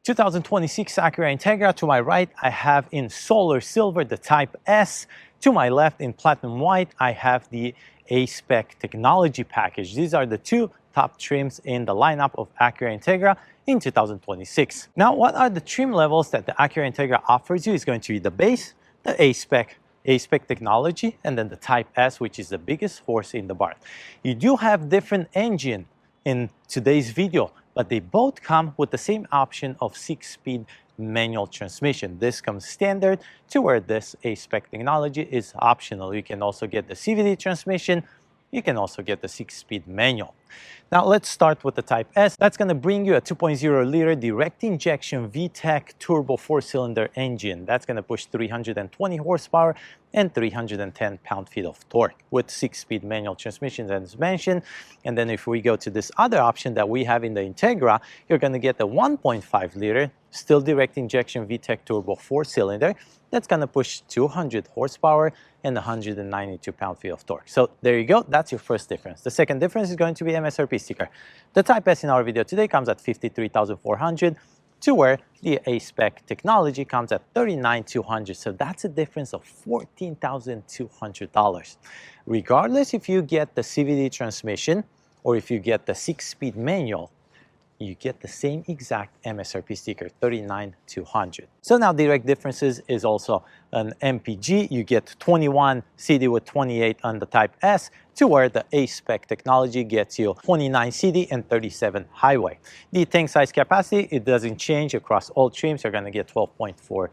2026 Acura Integra. To my right, I have in solar silver the Type S. To my left, in platinum white, I have the A-Spec technology package. These are the two top trims in the lineup of Acura Integra in 2026. Now, what are the trim levels that the Acura Integra offers you? Is going to be the base, the A-Spec technology, and then the Type S, which is the biggest horse in the barn. You do have different engine in today's video, but they both come with the same option of 6-speed manual transmission. This comes standard, to where this A-Spec technology is optional. You can also get the CVT transmission. You can also get the 6-speed manual. Now let's start with the Type S. That's going to bring you a 2.0 liter direct injection VTEC turbo 4-cylinder engine. That's going to push 320 horsepower and 310 pound-feet of torque with 6-speed manual transmissions, as mentioned. And then if we go to this other option that we have in the Integra, you're going to get the 1.5 liter still direct injection VTEC turbo 4-cylinder. That's going to push 200 horsepower and 192 pound-feet of torque. So there you go. That's your first difference. The second difference is going to be MSRP sticker. The Type S in our video today comes at $53,400, to where the A-Spec technology comes at $39,200. So that's a difference of $14,200. Regardless if you get the CVT transmission or if you get the 6-speed manual, you get the same exact MSRP sticker, $39,200. So now direct differences is also an MPG. You get 21 CD with 28 on the Type S, to where the A-Spec technology gets you 29 CD and 37 highway. The tank size capacity, it doesn't change across all trims. You're going to get 12.4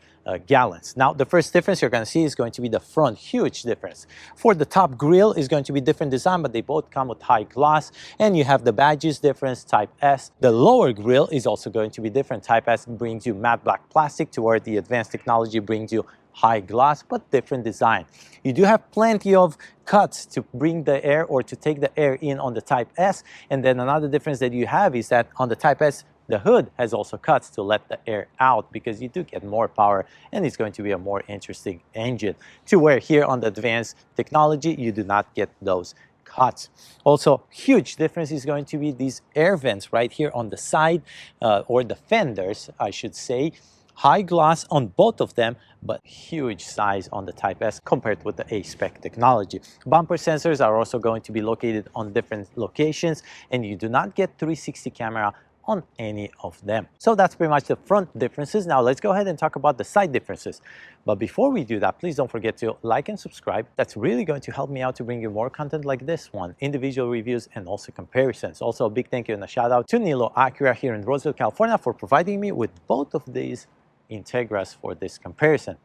gallons. Now, the first difference you're going to see is going to be the front, huge difference. For the top grille is going to be different design, but they both come with high gloss, and you have the badges difference, Type S. The lower grille is also going to be different. Type S brings you matte black plastic, to where the advanced technology brings you high gloss, but different design. You do have plenty of cuts to bring the air or to take the air in on the Type S. And then another difference that you have is that on the Type S, the hood has also cuts to let the air out, because you do get more power and it's going to be a more interesting engine, to where here on the advanced technology, you do not get those cuts. Also, huge difference is going to be these air vents right here on the side, or the fenders, I should say. High gloss on both of them, but huge size on the Type S compared with the A-Spec technology. Bumper sensors are also going to be located on different locations, and you do not get 360 camera on any of them. So that's pretty much the front differences. Now let's go ahead and talk about the side differences. But before we do that, please don't forget to like and subscribe. That's really going to help me out to bring you more content like this one, individual reviews and also comparisons. Also, a big thank you and a shout out to Nilo Acura here in Roseville, California, for providing me with both of these Integras for this comparison.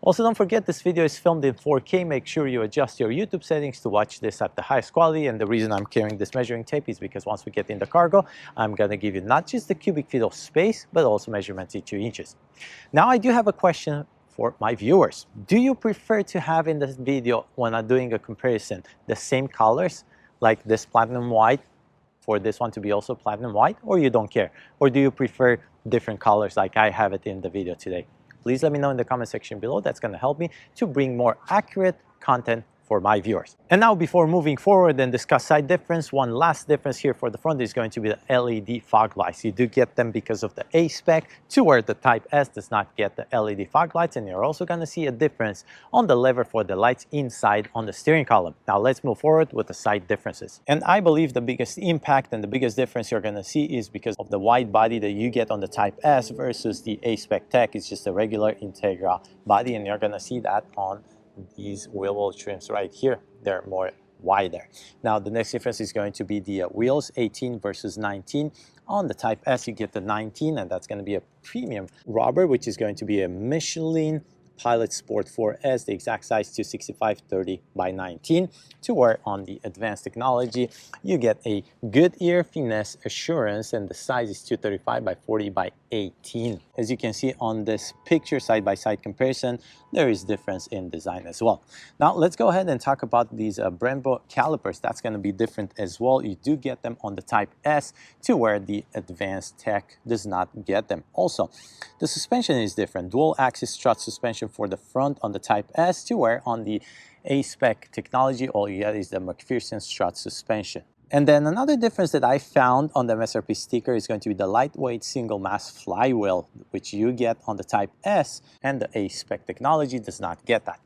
Also, don't forget this video is filmed in 4K. Make sure you adjust your YouTube settings to watch this at the highest quality. And the reason I'm carrying this measuring tape is because once we get in the cargo, I'm going to give you not just the cubic feet of space, but also measurements in 2 inches. Now, I do have a question for my viewers. Do you prefer to have in this video, when I'm doing a comparison, the same colors, like this platinum white, for this one to be also platinum white, or you don't care? Or do you prefer different colors like I have it in the video today? Please let me know in the comment section below. That's going to help me to bring more accurate content for my viewers. And now, before moving forward and discuss side difference, one last difference here for the front is going to be the LED fog lights. You do get them because of the A-Spec, to where the Type S does not get the LED fog lights. And you're also going to see a difference on the lever for the lights inside on the steering column. Now let's move forward with the side differences. And I believe the biggest impact and the biggest difference you're going to see is because of the wide body that you get on the Type S versus the A-Spec Tech. It's just a regular Integra body, and you're going to see that on these wheel well trims right here. They're more wider. Now the next difference is going to be the wheels, 18 versus 19. On the Type S, you get the 19, and that's going to be a premium rubber, which is going to be a Michelin Pilot Sport 4S, the exact size 265/30 by 19, to where on the advanced technology you get a Goodyear Finesse Assurance, and the size is 235 by 40 by 18. As you can see on this picture, side-by-side comparison, there is difference in design as well. Now let's go ahead and talk about these Brembo calipers. That's going to be different as well. You do get them on the Type S, to where the advanced tech does not get them. Also, the suspension is different. Dual axis strut suspension for the front on the Type S, to where on the A-Spec technology all you get is the McPherson strut suspension. And then another difference that I found on the MSRP sticker is going to be the lightweight single mass flywheel, which you get on the Type S, and the A-Spec technology does not get that.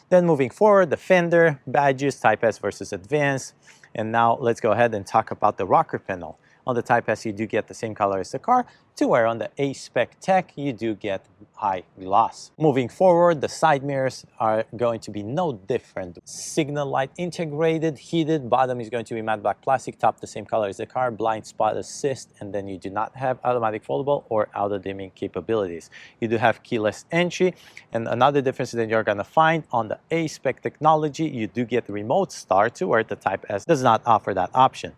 Then moving forward, the fender, badges, Type S versus Advanced. And now let's go ahead and talk about the rocker panel. On the Type S, you do get the same color as the car, to where on the A-Spec Tech, you do get high gloss. Moving forward, the side mirrors are going to be no different. Signal light integrated, heated, bottom is going to be matte black plastic, top the same color as the car, blind spot assist, and then you do not have automatic foldable or auto dimming capabilities. You do have keyless entry, and another difference that you're gonna find on the A-Spec technology, you do get remote start, to where the Type S does not offer that option.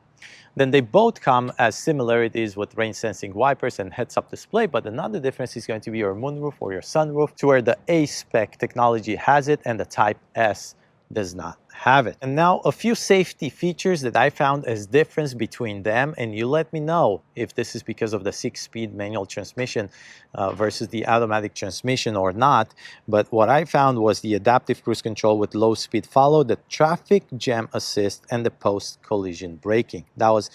Then they both come as similarities with rain sensing wipers and heads-up display, but another difference is going to be your moonroof or your sunroof, to where the A-Spec technology has it and the Type S does not have it. And now a few safety features that I found as difference between them, and you let me know if this is because of the 6-speed manual transmission versus the automatic transmission or not. But what I found was the adaptive cruise control with low speed follow, the traffic jam assist, and the post collision braking. That was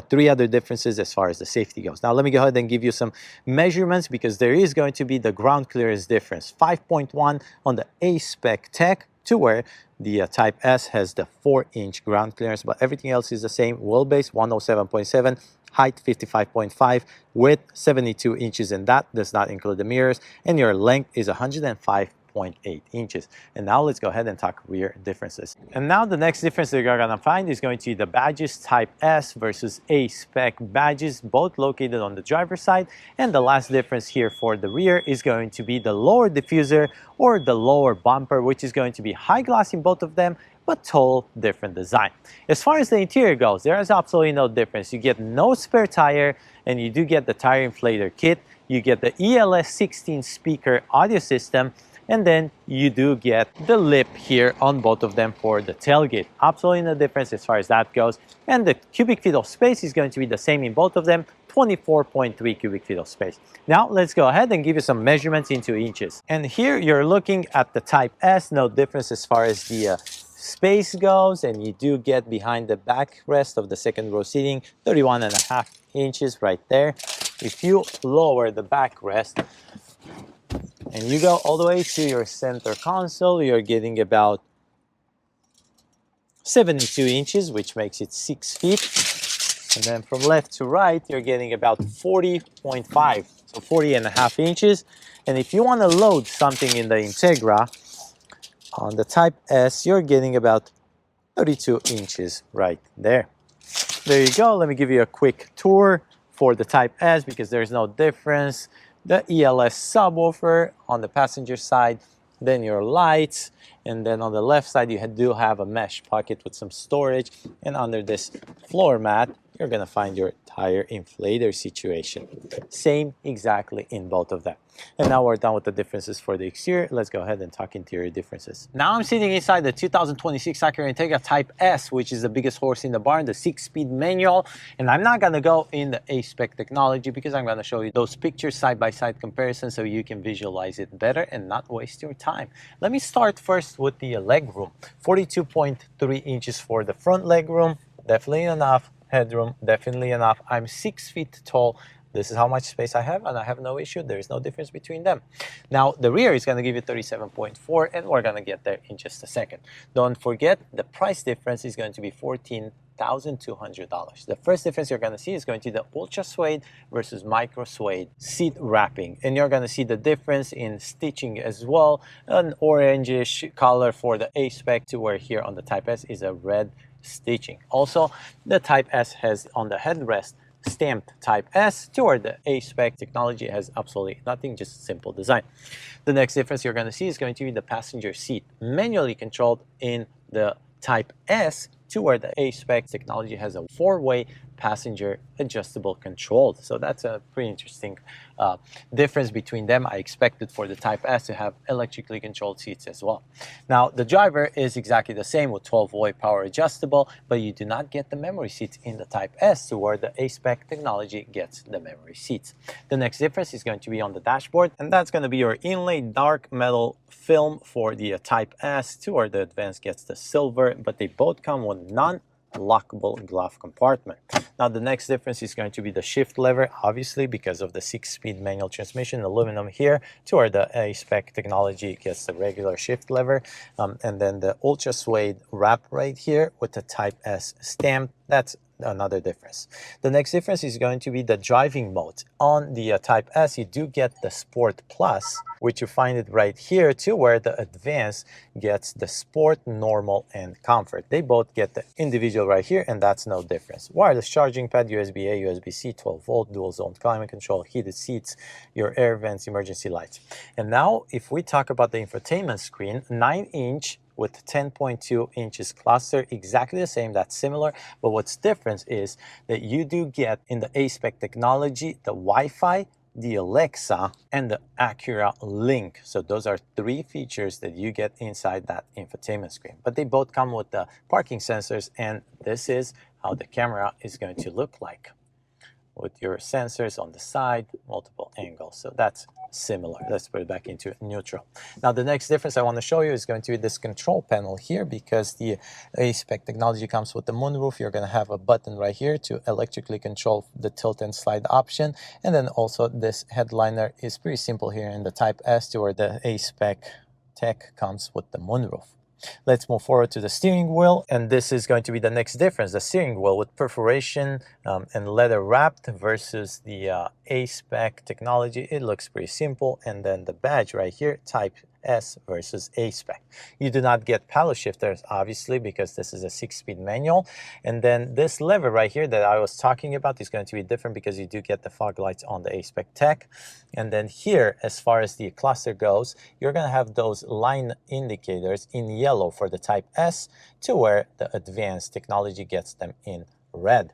3 other differences as far as the safety goes. Now let me go ahead and give you some measurements, because there is going to be the ground clearance difference. 5.1 on the A-Spec Tech, to where the Type S has the 4-inch ground clearance, but everything else is the same. Wheelbase 107.7, height 55.5, width 72 inches, and that does not include the mirrors, and your length is 105.8 inches. And now let's go ahead and talk rear differences. And now the next difference that you're gonna find is going to be the badges, Type S versus A-Spec badges, both located on the driver's side. And the last difference here for the rear is going to be the lower diffuser or the lower bumper, which is going to be high gloss in both of them, but total different design. As far as the interior goes, there is absolutely no difference. You get no spare tire, and you do get the tire inflator kit. You get the ELS 16 speaker audio system, and then you do get the lip here on both of them for the tailgate. Absolutely no difference as far as that goes. And the cubic feet of space is going to be the same in both of them, 24.3 cubic feet of space. Now let's go ahead and give you some measurements into inches. And here you're looking at the Type S, no difference as far as the space goes, and you do get behind the backrest of the second row seating 31.5 inches right there. If you lower the backrest and you go all the way to your center console, you're getting about 72 inches, which makes it 6 feet. And then from left to right, you're getting about 40.5, so 40.5 inches. And if you want to load something in the Integra, on the Type S, you're getting about 32 inches right there. There you go. Let me give you a quick tour for the Type S, because there's no difference. The ELS subwoofer on the passenger side, then your lights, and then on the left side you do have a mesh pocket with some storage, and under this floor mat you're gonna find your tire inflator situation. Same exactly in both of them. And now we're done with the differences for the exterior. Let's go ahead and talk interior differences. Now I'm sitting inside the 2026 Acura Integra Type S, which is the biggest horse in the barn, the 6-speed manual. And I'm not gonna go in the A-Spec technology, because I'm gonna show you those pictures side-by-side comparisons so you can visualize it better and not waste your time. Let me start first with the leg room. 42.3 inches for the front leg room, definitely enough. Headroom, definitely enough. I'm 6 feet tall. This is how much space I have, and I have no issue. There is no difference between them. Now, the rear is going to give you 37.4, and we're going to get there in just a second. Don't forget, the price difference is going to be $14,200. The first difference you're going to see is going to be the ultra suede versus micro suede seat wrapping, and you're going to see the difference in stitching as well. An orangish color for the A-Spec, to where here on the Type S is a red stitching. Also, the Type S has on the headrest stamped Type S, to where the A-Spec technology has absolutely nothing, just simple design. The next difference you're going to see is going to be the passenger seat, manually controlled in the Type S, to where the A-Spec technology has a 4-way passenger adjustable control. So that's a pretty interesting difference between them. I expected for the Type S to have electrically controlled seats as well. Now, the driver is exactly the same with 12-way power adjustable, but you do not get the memory seats in the Type S, to where the A-Spec technology gets the memory seats. The next difference is going to be on the dashboard, and that's going to be your inlaid dark metal film for the Type S, to where the Advanced gets the silver, but they both come with lockable glove compartment. Now the next difference is going to be the shift lever, obviously because of the 6-speed manual transmission, aluminum here, to where the A-Spec technology gets the regular shift lever, and then the ultra suede wrap right here with the Type S stamp. That's another difference. The next difference is going to be the driving mode. On the Type S, you do get the Sport Plus, which you find it right here too, where the Advanced gets the Sport, Normal, and Comfort. They both get the individual right here, and that's no difference. Wireless charging pad, USB-A, USB-C, 12-volt, dual zone climate control, heated seats, your air vents, emergency lights. And now, if we talk about the infotainment screen, 9-inch with 10.2 inches cluster, exactly the same, that's similar, but what's different is that you do get in the A-Spec technology the Wi-Fi, the Alexa, and the Acura Link. So those are 3 features that you get inside that infotainment screen, but they both come with the parking sensors, and this is how the camera is going to look like with your sensors on the side, multiple angles. So that's similar. Let's put it back into neutral. Now the next difference I want to show you is going to be this control panel here, because the A-Spec technology comes with the moonroof. You're going to have a button right here to electrically control the tilt and slide option, and then also this headliner is pretty simple here in the Type S, to where the A-Spec tech comes with the moonroof. Let's move forward to the steering wheel, and this is going to be the next difference. The steering wheel with perforation and leather wrapped versus the A-Spec technology. It looks pretty simple. And then the badge right here, Type S versus A-Spec. You do not get paddle shifters, obviously, because this is a 6-speed manual. And then this lever right here that I was talking about is going to be different, because you do get the fog lights on the A-Spec tech. And then here, as far as the cluster goes, you're going to have those line indicators in yellow for the Type S, to where the Advanced technology gets them in red.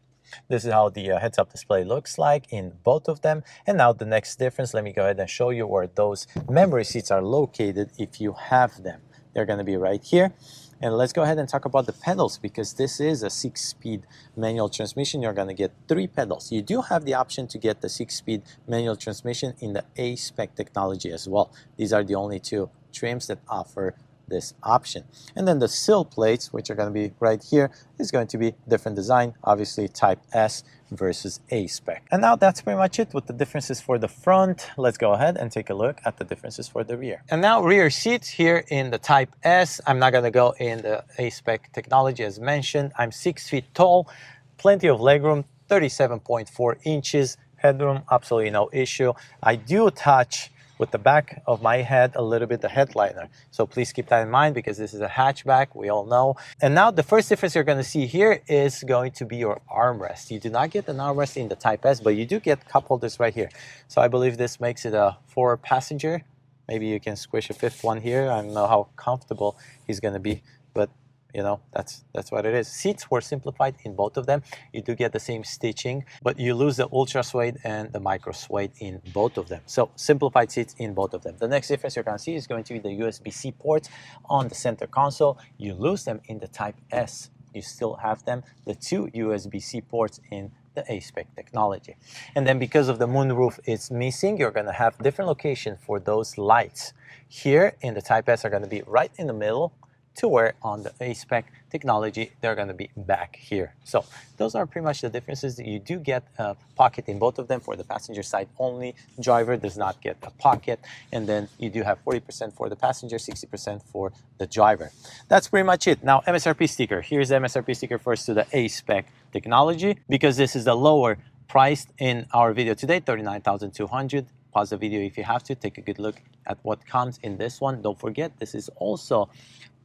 This is how the heads-up display looks like in both of them. And now the next difference, let me go ahead and show you where those memory seats are located if you have them. They're going to be right here. And let's go ahead and talk about the pedals, because this is a 6-speed manual transmission. You're going to get 3 pedals. You do have the option to get the 6-speed manual transmission in the A-Spec technology as well. These are the only 2 trims that offer this option. And then the sill plates, which are going to be right here, is going to be different design, obviously Type S versus A-Spec. And now that's pretty much it with the differences for the front. Let's go ahead and take a look at the differences for the rear. And now rear seats here in the Type S. I'm not going to go in the A-Spec technology as mentioned. I'm 6 feet tall, plenty of legroom, 37.4 inches headroom, absolutely no issue. I do touch with the back of my head a little bit the headliner, so please keep that in mind, because this is a hatchback, we all know. And now the first difference you're going to see here is going to be your armrest. You do not get an armrest in the Type S, but you do get cup holders right here. So I believe this makes it a 4-passenger. Maybe you can squish a 5th one here. I don't know how comfortable he's going to be, but you know, that's what it is. Seats were simplified in both of them. You do get the same stitching, but you lose the ultra suede and the micro suede in both of them. So simplified seats in both of them. The next difference you're going to see is going to be the USB-C ports on the center console. You lose them in the Type S. You still have them, the 2 USB-C ports in the A-Spec technology. And then because of the moonroof it's missing, you're going to have different location for those lights. Here in the Type S are going to be right in the middle, to where on the A-Spec technology they're going to be back here. So those are pretty much the differences. You do get a pocket in both of them for the passenger side only. Driver does not get a pocket, and then you do have 40% for the passenger, 60% for the driver. That's pretty much it. Now MSRP sticker. Here's the MSRP sticker first to the A-Spec technology, because this is the lower priced in our video today, $39,200. Pause the video if you have to, take a good look at what comes in this one. Don't forget, this is also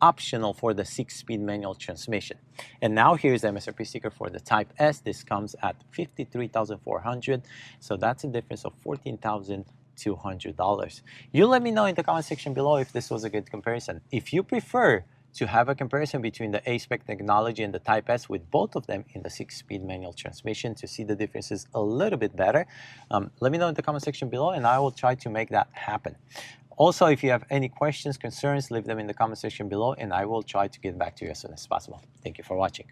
optional for the 6-speed manual transmission. And now here's the MSRP sticker for the Type S. This comes at $53,400, so that's a difference of $14,200. You let me know in the comment section below if this was a good comparison. If you prefer to have a comparison between the A-Spec technology and the Type S with both of them in the 6-speed manual transmission to see the differences a little bit better, let me know in the comment section below, and I will try to make that happen. Also, if you have any questions, concerns, leave them in the comment section below, and I will try to get back to you as soon as possible. Thank you for watching.